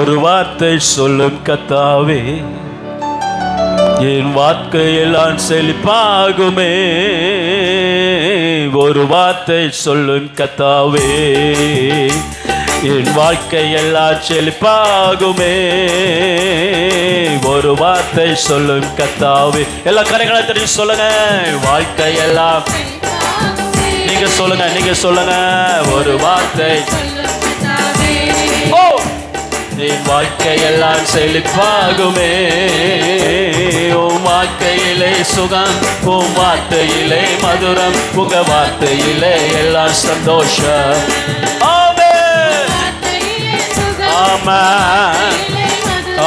ஒரு வார்த்தை சொல்லும் கர்த்தாவே, என் வாழ்க்கையெல்லாம் செழிப்பாகுமே. ஒரு வார்த்தை சொல்லும் கர்த்தாவே, என் வாழ்க்கையெல்லாம் செழிப்பாகுமே. ஒரு வார்த்தை சொல்லும் கர்த்தாவே. எல்லா கரைகளை தெரிஞ்சு சொல்லுங்க. வாழ்க்கையெல்லாம் நீங்க சொல்லுங்க, நீங்க சொல்லுங்க. ஒரு வார்த்தை, என் வாழ்க்கையெல்லாம் செழிப்பாகுமே. உன் வாழ்க்கையிலே சுகம், உன் வார்த்தையிலே மதுரம், உங்க வார்த்தையிலே எல்லாம் சந்தோஷம். ஆமென், ஆமென்,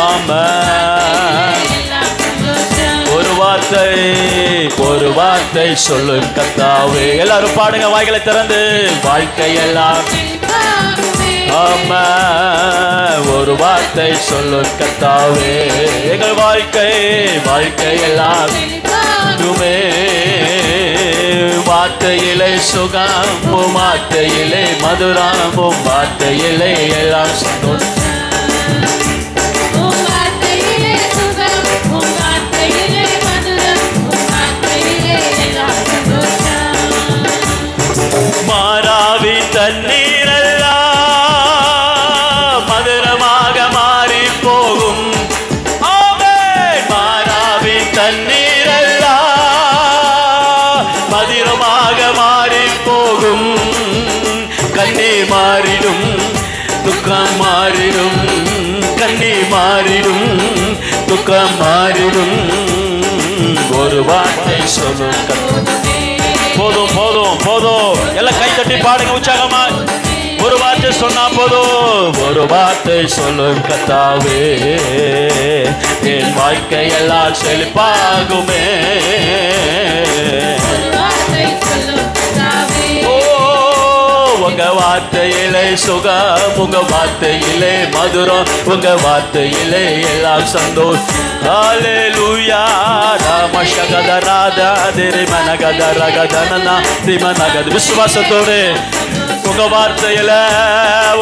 ஆமென். ஒரு வார்த்தை, ஒரு வார்த்தை சொல்லும் கர்த்தாவே. எல்லாரும் பாடுங்க வாய்களை திறந்து. வாழ்க்கையெல்லாம் ஆமென். ஒரு வார்த்தை சொல்லும் கர்த்தாவே. எங்கள் வாழ்க்கையெல்லாம் வார்த்தையிலே சுகம், வார்த்தையிலே மதுரம், வார்த்தையிலே எல்லாம் சந்தோஷம். மாறாவி தண்ணீரெல்லாம் மதுரமாக மாறி போகும். ஆமென். மாறாவி தண்ணீரெல்லாம் மதுரமாக மாறி போகும். கண்ணீர் மாறிடும், துக்கம் மாறிடும். கண்ணீர் மாறிடும், துக்கம் மாறிடும். ஒரு வார்த்தை சொல்லும். போதும், போதும், போதும். எல்லாம் கை தட்டி பாடுங்க உற்சாகமா. ஒரு வார்த்தை சொன்னா போதும். ஒரு வார்த்தை சொல்லும் கர்த்தாவே, என் வாழ்க்கையெல்லாம் செழிப்பாகுமே. உங்க வார்த்தையிலே சுகம், உங்க வார்த்தையிலே மதுரம், உங்க வார்த்தையிலே எல்லாம் சந்தோஷம். ஹல்லேலூயா. ராமஷகதராதா திரிமனகதரகதனனா திமனகத. விசுவாசத்தோடு உங்க வார்த்தையில,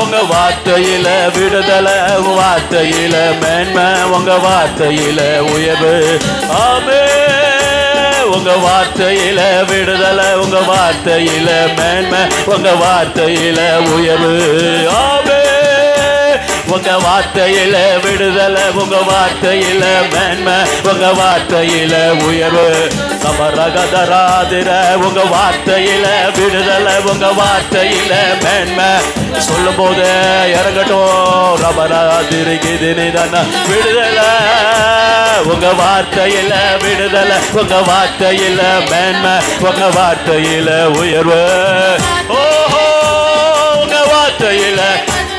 உங்க வார்த்தையில விடுதலை, உங்க வார்த்தையில மேன்மை, உங்க வார்த்தையில உயர்வு. ஆமென். உங்க வார்த்தையில விடுதலை, உங்க வார்த்தையில மேன்மை, உங்க வார்த்தையில உயர்வு. ஆமென். உங்க வார்த்தையில விடுதலை, உங்க வார்த்தையில மேன்மை, உங்க வார்த்தையில உயர்வு. சமரகதராதிர. உங்க வார்த்தையில விடுதலை, உங்க வார்த்தையில மேன்மை. சொல்லும் போது இறங்கட்டும். ரபராதிரிகிதினிதன விடுதலை, உங்க வார்த்தையில விடுதலை, உங்க வார்த்தையில மேன்மை, உங்க வார்த்தையில உயர்வு. ஓஹோ. உங்க வார்த்தையில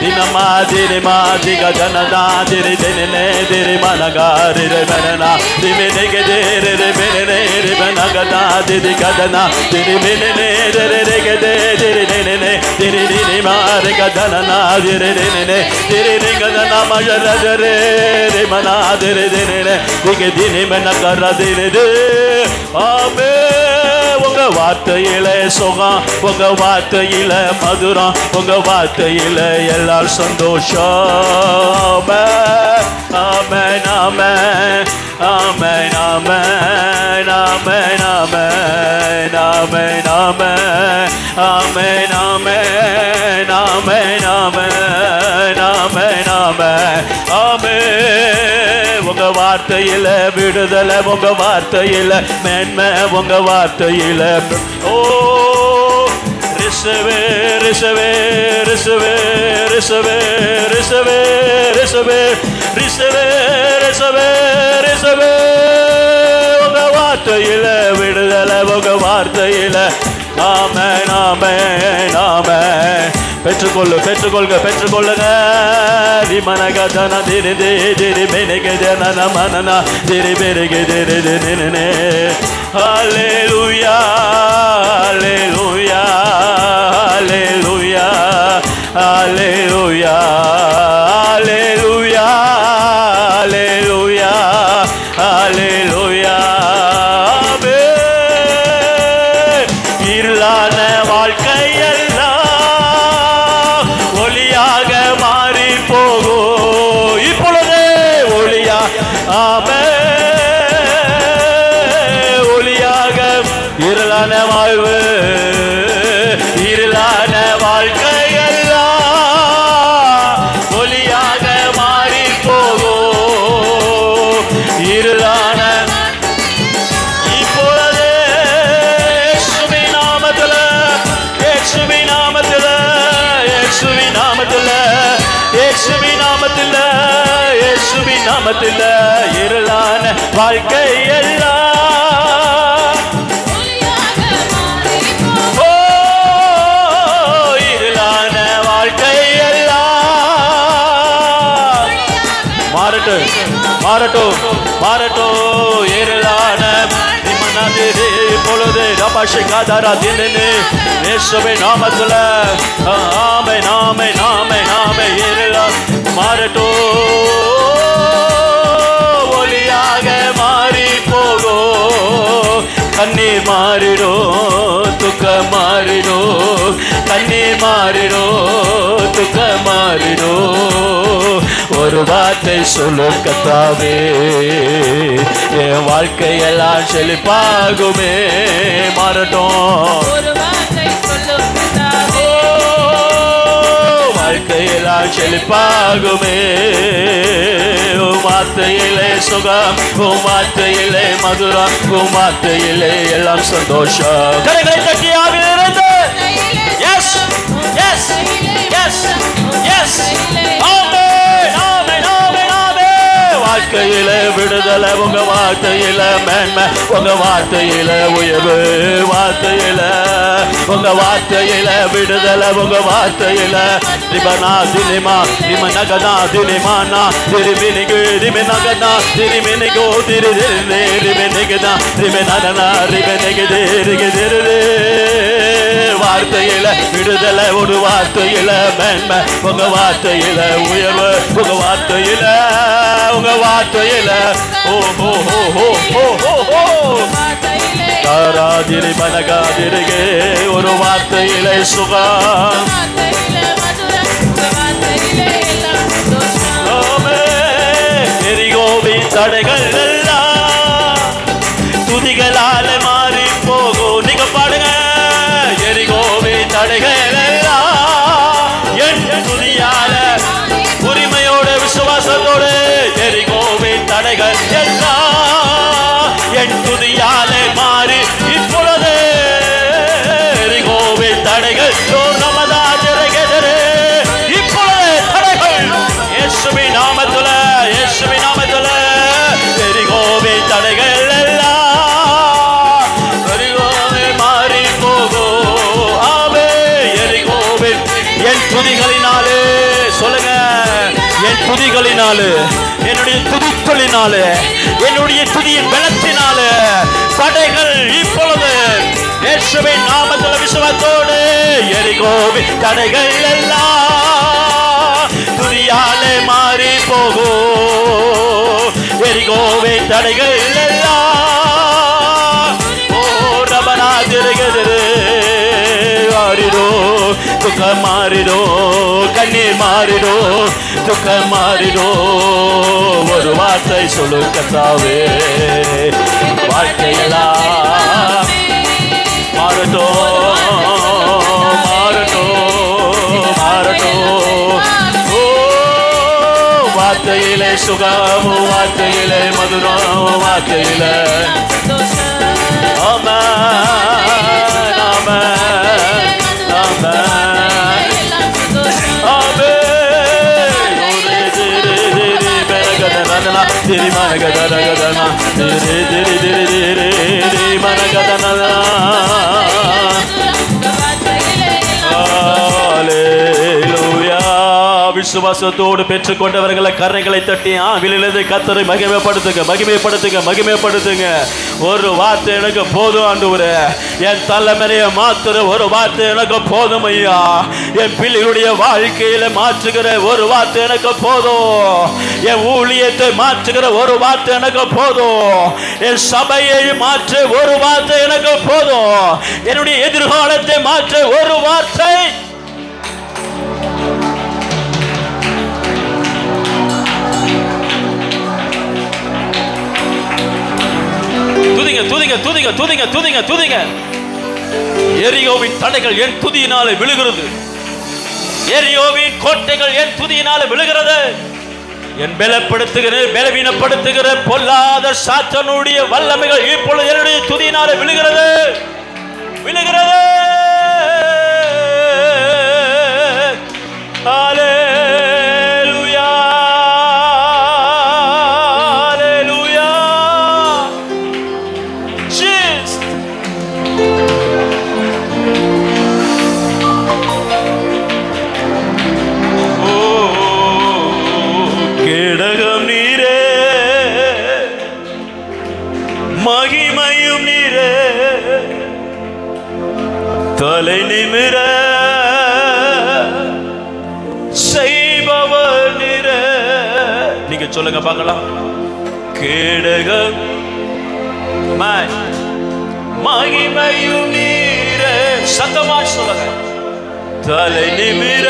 தினமாதிரி மாதிக ஜனதாதிரி தினே திரி மனகாரி மனனா திமினிக தேரி மினேரி மனகதாதிரி கதனா திரி மினே திரிகதே திரி நினே திரி நினி மாரிக ஜனநாதிரி நினே திரி நிகதன மஜரஜரே மனாதிரி தினே திக தினி மனகரதிரி. ஆமென். உங்க வார்த்தையிலே சுகம், உங்க வார்த்தையில மதுரம், உங்க வார்த்தையில எல்லாம் சந்தோஷம். ஆமென், ஆமென், ஆமென், ஆமென், ஆமென், ஆமென், ஆமென், ஆமென், ஆமென், ஆமென், ஆமென், ஆமென், ஆமென், ஆமென், ஆமென். உங்க வார்த்தையில விடுதலை, உங்க வார்த்தையில மேன்மை, உங்க வார்த்தையில ஓ ரிசவே ரிசவே ரிசவே ரிசவே ரிசவே ரிசவே ரிசவே ரிசவே ரிசவே. உங்க வார்த்தையில விடுதலை, உங்க வார்த்தையில. ஆமென், ஆமென், ஆமென். பெற்றுக்கொள்ளு, பெற்றுக்கொள்க, பெற்றுக்கொள்ளுங்க. திமனகதன திரி திரி மினிகதன மனனா திரி பெருகி திரி தினே. ஹல்லேலூயா, ஹல்லேலூயா, ஹல்லேலூயா, ஹல்லேலூயா, ஹல்லேலூயா, ஹல்லேலூயா, ஹல்லேலூயா. இருளான வாழ்க்கையெல்லாம் ஒளியாக மாறி போகும். நாமத்தில், இயேசுவின் நாமத்தில், இயேசுவின் நாமத்தில் இருளான வாழ்க்கை எல்லாம் இருளான வாழ்க்கை எல்லாம் மாறட்டும், மாறட்டும், மாறட்டும். இருளான பொழுது ரபாஷிகாதாரா தினே இயேசுவின் நாமத்தில் ஆமை நாமை நாமை நாமை இருளா மாறட்டும், ஒளியாக மாறி போகோ, கண்ணீர் மாறிடோ, துக்கம் மாறிடோ, கண்ணீர் மாறிடோ, துக்கம் மாறிடோ. ஒரு வார்த்தை சொல்லு கர்த்தாவே, என் வாழ்க்கையெல்லாம் செழிப்பாகுமே. மாறட்டும், வாழ்க்கையெல்லாம் செழிப்பாகுமே. உம் வார்த்தையிலே சுகம், உம் வார்த்தையிலே மதுரம், உம் வார்த்தையிலே எல்லாம் சந்தோஷம். கரைகளை தட்டி ஆவியிலிருந்து எஸ் எஸ் எஸ் எஸ் வாழ்க்கையில விடுதலை உங்க வார்த்தையில, மேன்மை உங்க வார்த்தையில, உயர்வு வார்த்தையில, உங்க வார்த்தையில விடுதலை, உங்க வார்த்தையில திபனா தினிமா திம நகதா தினிமானா திரிமினிகு திமி நகதா திரிமினிகோ திரிதிரிதே திமினிகதா திமினனா திமினிகதே திரிதிரிதே. வார்த்தையில விடுதலை, ஒரு வார்த்தையில மேன்மை, உங்க வார்த்தையில உயர்வு, உங்க வார்த்தையில, உங்க வார்த்தையில ஓ ஹோ ஹோ ஹோ ஹோ ஹோ ஹோ தாராதிரி பனகாதிரிகே. ஒரு வார்த்தையில சுகம், எரிகோவின் தடைகள் எல்லாம் துதிகளால மாறி போகும். நீங்க பாடுங்க. எரிகோவின் தடைகள் எல்லாம் என் துதியால, உரிமையோட விசுவாசத்தோட, எரிகோவின் தடைகள் எல்லாம் என் துதியாலே மாறி இப்பொழுது எரிகோவின் தடைகள் இப்பொழுது தடைகள் இயேசுவின் நாமத்துல, இயேசுவின் நாமத்துல எரிகோவின் தடைகள் எல்லாம் எரிகோவின் மாறி போகும். ஆமே, எரிகோவின் என் துதிகளினாலே சொல்லுங்க, என் துதிகளினாலே, என்னுடைய துதித்தொழினாலே, என்னுடைய துதியின் பலத்தினாலே தடைகள் இப்பொழுது இயேசுவின் நாமத்தில் விசுவாசத்தோடு எரிகோவின் தடைகள் எல்லாம் துதியாலே மாறி போகும். எரிகோவின் தடைகள் எல்லாம் ஓ ரபனா திருகதிரு மாறிடோ, துக்கம் மாறிடோ, கண்ணீர் மாறிடோ, துக்கம் மாறிடோ. ஒரு வார்த்தை சொல்லு கர்த்தாவே, வாழ்க்கையெல்லாம் மாறட்டும், மாறட்டும், மாறட்டும். ஓ வார்த்தையிலே சுகம், வார்த்தையிலே மதுரம், வார்த்தையிலே ஆமென் ஆமென் ஆமென் ஆமென். பெரகதனா திரி மனகதனா திரி திரி திரி திரி மனகதனா. ஹல்லேலூயா. விசுவாசத்தோடு பெற்றுக்கொண்டவர்களை கரைகளை தட்டி ஆவிலிருந்து கர்த்தரை மகிமைப்படுத்துங்க, மகிமைப்படுத்துங்க, மகிமைப்படுத்துங்க. ஒரு வார்த்தை எனக்கு போதும் ஆண்டவரே, என் தலைமுறையை மாத்துற ஒரு வார்த்தை எனக்கு போதும் ஐயா. என் பிள்ளைகளுடைய வாழ்க்கையில மாற்றுகிற ஒரு வார்த்தை எனக்கு போதும். என் ஊழியத்தை மாற்றுகிற ஒரு வார்த்தை எனக்கு போதும். என் சபையை மாற்ற ஒரு வார்த்தை எனக்கு போதும். என்னுடைய எதிர்காலத்தை மாற்ற ஒரு வார்த்தை. துதிங்க துதிங்க துதிங்க துதிங்க துதிங்க துதிங்க. எரிகோவின் தடைகள் என் துதியினாலே விழுகிறது. எரிகோவின் கோட்டைகள் என் துதியினாலே விழுகிறது. என் பலப்படுத்துகிற பலவீனப்படுத்துகிற பொல்லாத சாத்தானுடைய வல்லமைகள் இப்பொழுது என்னுடைய துதியினாலே விழுகிறது, விழுகிறது. சொல்லுங்க பார்க்கலாம். கேடகம் மகிமையும் நீர, சத்தமா சொல்லுங்க. தலை நிமிர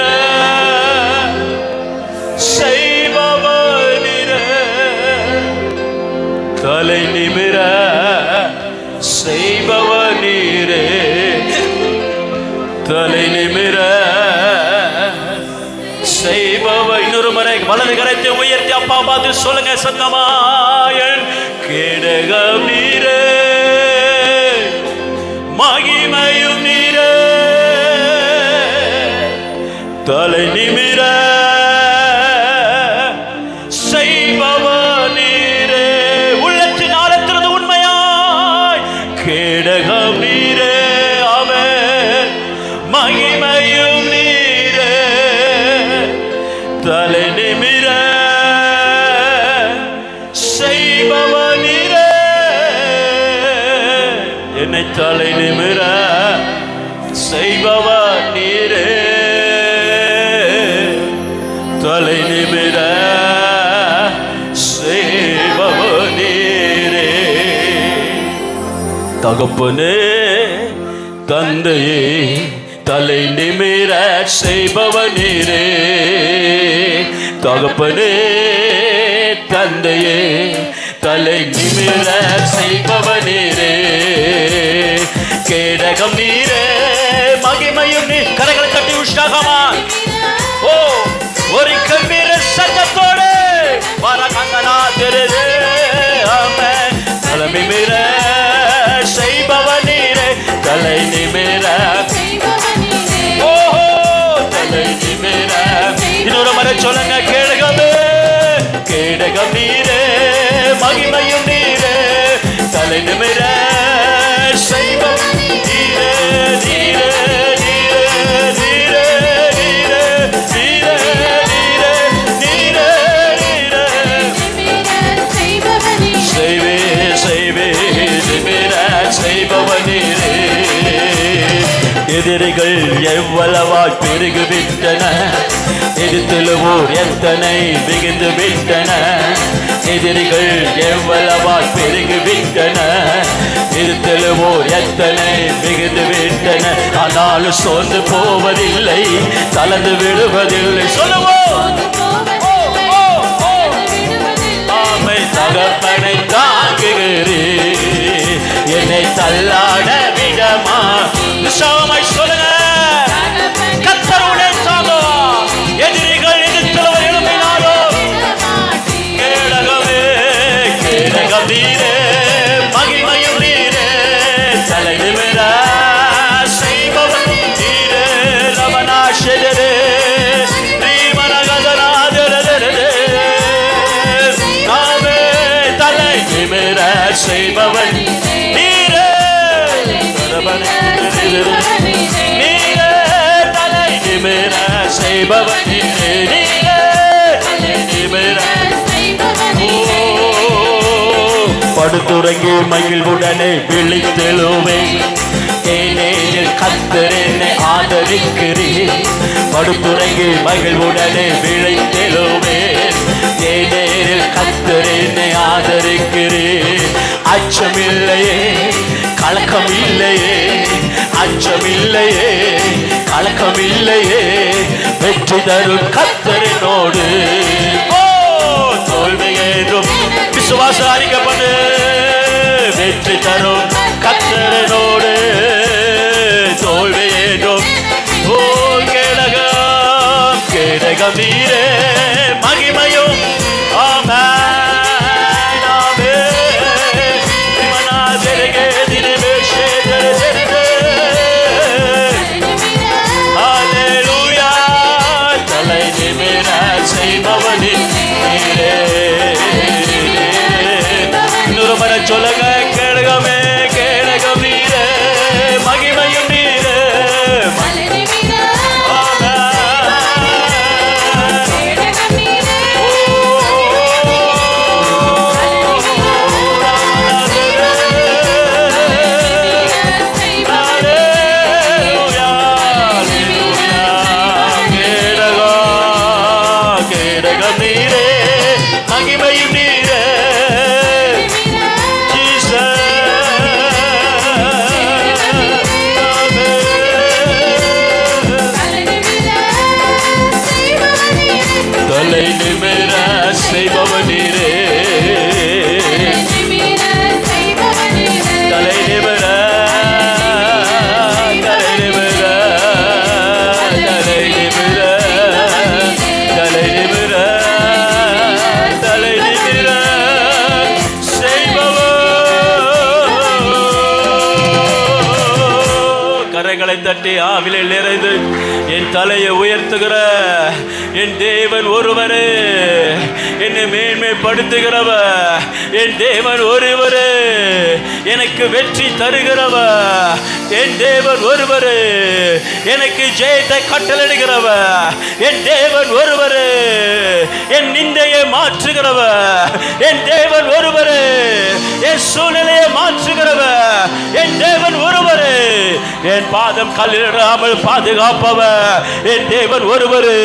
செய்பவனிர, தலை நிமிர செய்பவனிரே, தலை நிமிர செய்பவ. இன்னொரு முறை வலது கரத்தை உயர்த்தி அப்பா பார்த்து சொல்லுங்க சத்தமாயன். கேடகம் நீரே, மகிமையும் நீரே, தலை நிமிர செய்பவ நீரே. உள்ளத்தின் ஆழத்திலிருந்து உண்மையாய் கேடகம் நீரே, அவன் மகிமையும் நீரே, தலை நிமிர செய்பவ நீரே. என்னை தலை நிமிர செய்பவ நீரே, தலை நிமிர செய்பவ நீரே. தகப்பனே தந்தையே, தலை நிமிர செய்பவ நீரே. தகப்பனே தந்தையே, தலை நிமிர செய்பவ நீரே. கேடகம் நீரே, மகிமையும் நீ. கரைகளை தட்டி உற்சாகமா ஓ ஒரு கம்பீர சத்தத்தோடு வரகங்கனா தெரிதே. ஆமென். தலை நிமிர செய்பவ நீரே, தலை நிமிர. ஓஹோ தலை நிமிர. இன்னொரு முறை சொல்லுங்க. கேடகமே, கேடகம் நீரே, மகிமையும் நீரே, தலை நிமிர செய்பவ நீரே, நீரே, நீரே, நீரே, நீரே, நீரே, நீரே, நீரே, நீரே. செய்வே செய்வே நிமிர செய்பவ நீரே. எதிரிகள் எவ்வளவாய் பெருகிவிட்டன, எதிர்த்துழுவோர் எத்தனை மிகுந்து விட்டன. எதிரிகள் எவ்வளவாய் பெருகிவிட்டன, எதிர்த்துழுவோர் எத்தனை மிகுந்து விட்டன. ஆனாலும் சோர்ந்து போவதில்லை, தளர்ந்து விடுவதில்லை. சொல்லுவோம். ஆமை தகப்பனை தாங்குகிறே, என்னை தள்ளாட விடமா. நிச்சயமாய் சொல்லுங்க. கர்த்தருடைய தாங்குவார். எதிரிகள் எதிர்த்துள்ளவர் எழுப்பினாலும் கேடகமே, கேடகம் நீரே, மகிமையும் நீரே, தலை நிமிர செய்பவன் நீரே. ரமணாஷரே ரீமனகதனாதரரே, நாமே தலை நிமிர செய்பவன் நீரே, நீரே, தலை நிமிர செய்பவன் நீரே, நீரே, தலை நிமிர. படுத்துறங்கி மகிழ்வுடனே விழித்தெழுவே, ஏனெனில் கர்த்தர் என்னை ஆதரிக்கிறேன். படுத்துறங்கி மகிழ்வுடனே விழித்தெழுவே, ஏனெனில் கர்த்தர் என்னை ஆதரிக்கிறேன். அச்சமில்லையே, கலக்கம் இல்லையே, அச்சமில்லையே, கலக்கம் இல்லையே, வெற்றி தரும் கர்த்தரினோடு. ஓ தோல்வி ஏதும் விசுவாசம் அறிக்கப்படு. வெற்றி தரும் கர்த்தரினோடு, தோல்வி ஏதும். ஓ கேடகம், கேடகம் நீரே, மகிமையும். ஆமென். இன்னொரு முறை சொல்லுங்க. கேடகமே, கேடகம் நீரே, மகிமையும் நீரே. தட்டி ஆவிலே நிறைந்து என் தலையை உயர்த்துகிற என் தேவன் ஒருவரே, என்னை மேன்மைப்படுத்துகிறவர் என் தேவன் ஒருவரே, எனக்கு வெற்றி தருகிறவர் என் தேவன் ஒருவரே, எனக்கு ஜெயத்தை கட்டளையிடுகிறவர் என் தேவன் ஒருவரே, என் நிந்தையை மாற்றுகிறவர் என் தேவன் ஒருவரே, என் சூழ்நிலையை மாற்றுகிறவர் என் தேவன் ஒருவரே, என் பாதம் கல்லிடாமல் பாதுகாப்பவர் என் தேவன் ஒருவரே,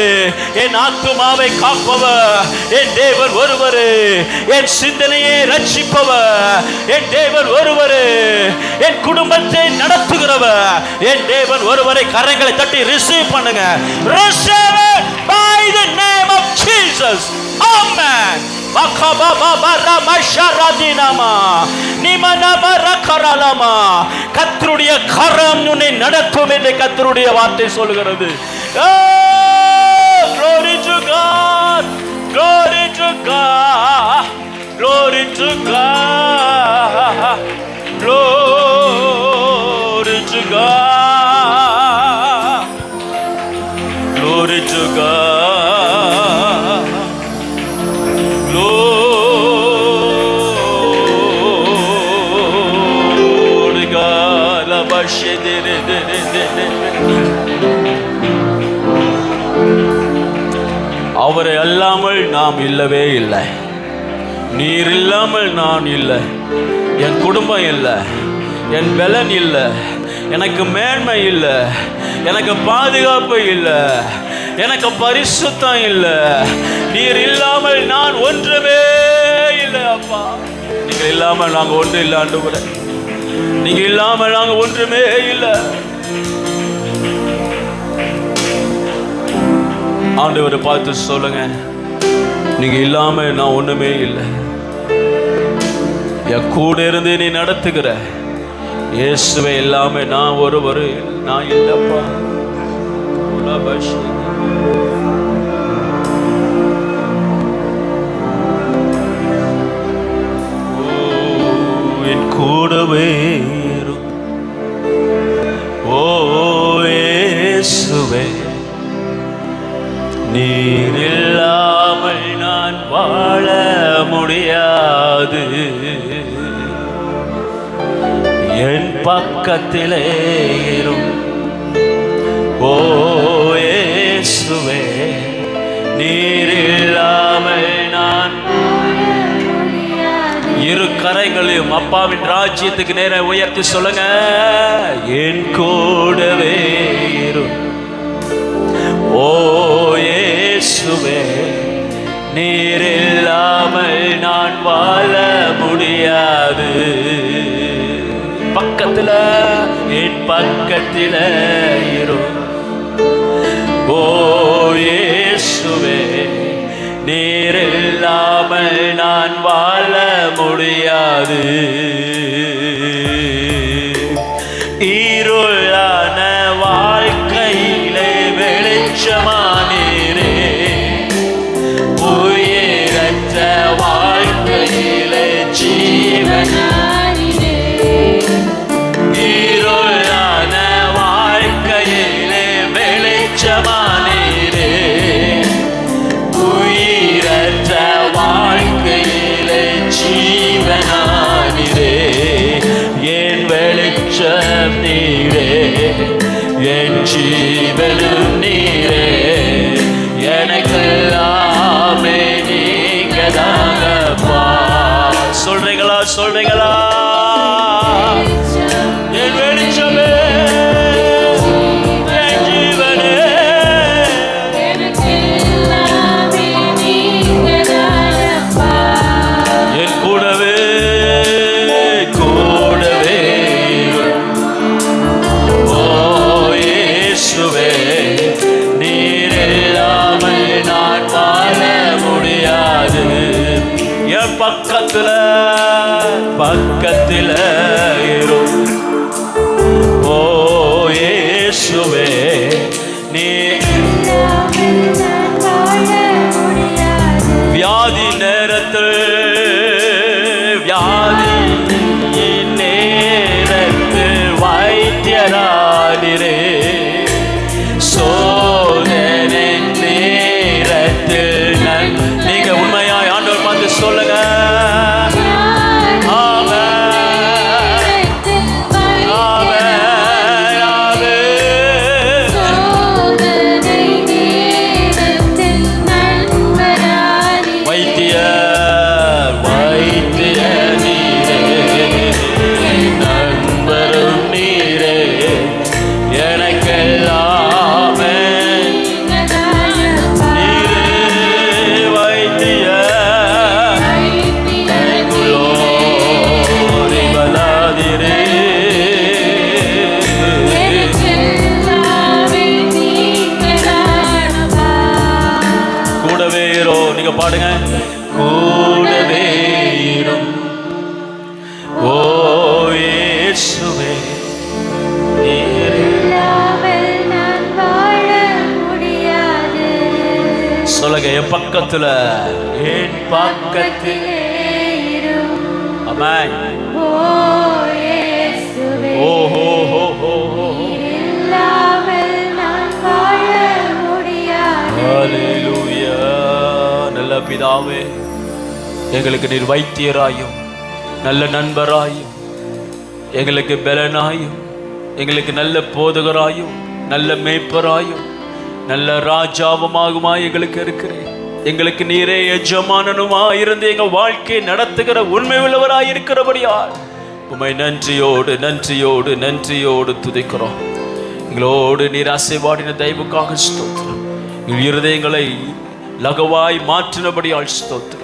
என் ஆத்துமாவை காப்பவர் என் தேவன் ஒருவரே, என் சிந்தனையை ரட்சிப்பவர் என் தேவன் ஒருவரே, என் குடும்பத்தை நடத்துகிறவர் என் தேவன் ஒருவரை. கரங்களை தட்டி ரிசீவ் பண்ணுங்க. Receive it by the name of Jesus. Amen. கர்த்தருடைய கரம் உன்னை நடத்தும் என்று கர்த்தருடைய வார்த்தை சொல்கிறது. Glory to God, glory to God, glory to God, glory to God, glory to God, glory to God. La bashe de de. அவரை அல்லாமல் நாம் இல்லவே இல்லை. நீர் இல்லாமல் நான் இல்லை. என் குடும்பம் இல்லை, என் பலன் இல்லை, எனக்கு மேன்மை இல்லை, எனக்கு பாதுகாப்பு இல்லை, எனக்கு பரிசுத்தம் இல்லை. நீர் இல்லாமல் நான் ஒன்றுமே இல்லை. அப்பா, நீங்க இல்லாமல் நாங்கள் ஒன்று இல்லை ஆண்டவரே. நீங்க இல்லாமல் நாங்கள் ஒன்றுமே இல்லை. ஆண்டவரை பார்த்து சொல்லுங்க, நீங்க இல்லாம நான் ஒண்ணுமே இல்லை. என் கூட இருந்து நீ நடத்துகிற இயேசுவை இல்லாம நான் ஒருவரு நான் இல்லப்பா. என் கூடவே ஓ இயேசுவே, நீர் இல்லாமல் நான் வாழ முடியாது. என் பக்கத்திலே இரும் ஓ இயேசுவே, நீர் இல்லாமல் நான். இரு கரைகளையும் அப்பாவின் ராஜ்யத்துக்கு நேர உயர்த்தி சொல்லுங்க. என் கூடவே இரும் ஓ இயேசுவே, நீர் இல்லாமல் நான் வாழ முடியாது. பக்கத்துல என் பக்கத்துல இரு ஓ இயேசுவே, நீர் இல்லாமல் நான் வாழ முடியாது. இருளான வாழ்க்கையிலே வெளிச்சமானீரே, உயிரற்ற வாழ்க்கையிலே ஜீவனானீரே. இருளான வாழ்க்கையிலே வெளிச்சமானீரே, உயிரற்ற வாழ்க்கையிலே ஜீவனானீரே. என் வெளிச்சம் நீரே, என் ஜீவனும் நீரே, எனக்கெல்லாமே நீங்க தாங்கப்பா. சொல்றீங்களா சொல்றீங்களா? என் வெளிச்சமே, என் ஜீவனே, என் கூடவே கூடவே ஓ இயேசுவே, நீர் இல்லாமல் நான் வாழ முடியாது. என் பக்கத்துல பக்கத்துல இரு ஓ இயேசுவே, நீ வியாதி நேரத்தில் வியாதி நேரத்தில் வைத்தியரானீரே, பாடுங்க. கூடவே இரும் ஓ இயேசுவே, நீர் இல்லாமல் நான் வாழ முடியாது. சொல்லுங்க, என் பக்கத்துல, என் பக்கத்திலே இரும் ஆமென். ஓ இயேசுவே, ஓ ஹோ ஹோ ஹோ ஹோ. இல்லாமல் நான் வாழ முடியாது. ஹல்லேலூயா. நல்ல பிதாவே, எங்களுக்கு நீர் வைத்தியராயும் நல்ல நண்பராயும் எங்களுக்கு பலனாயும் எங்களுக்கு நல்ல போதகராயும் நல்ல மேய்ப்பராயும் நல்ல ராஜாவுமாகுமாய் எங்களுக்கு இருக்கிறேன். எங்களுக்கு நீரே எஜமானனுமாய் இருந்து எங்கள் வாழ்க்கையை நடத்துகிற உண்மை உள்ளவராய் இருக்கிறபடியால் உம்மை நன்றியோடு நன்றியோடு நன்றியோடு துதிக்கிறோம். எங்களோடு நீர் அசைவாடின தயவுக்காக ஸ்தோத்திரம். எங்கள் இருதயங்களை லகுவாய் மாற்றினபடியால் ஸ்தோத்திரம்.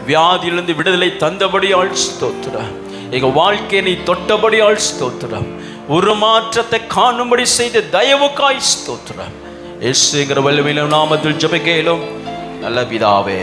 வியாதியிலிருந்து விடுதலை தந்தபடியால் ஸ்தோத்திரம். எங்கள் வாழ்க்கையை நீ தொட்டபடியால் ஸ்தோத்திரம். ஒரு மாற்றத்தை காணும்படி செய்த தயவுக்காய் ஸ்தோத்திரம். இயேசுங்கிற வல்லமையிலும் நாமத்தில் ஜெபிக்கிறோம் நல்ல பிதாவே.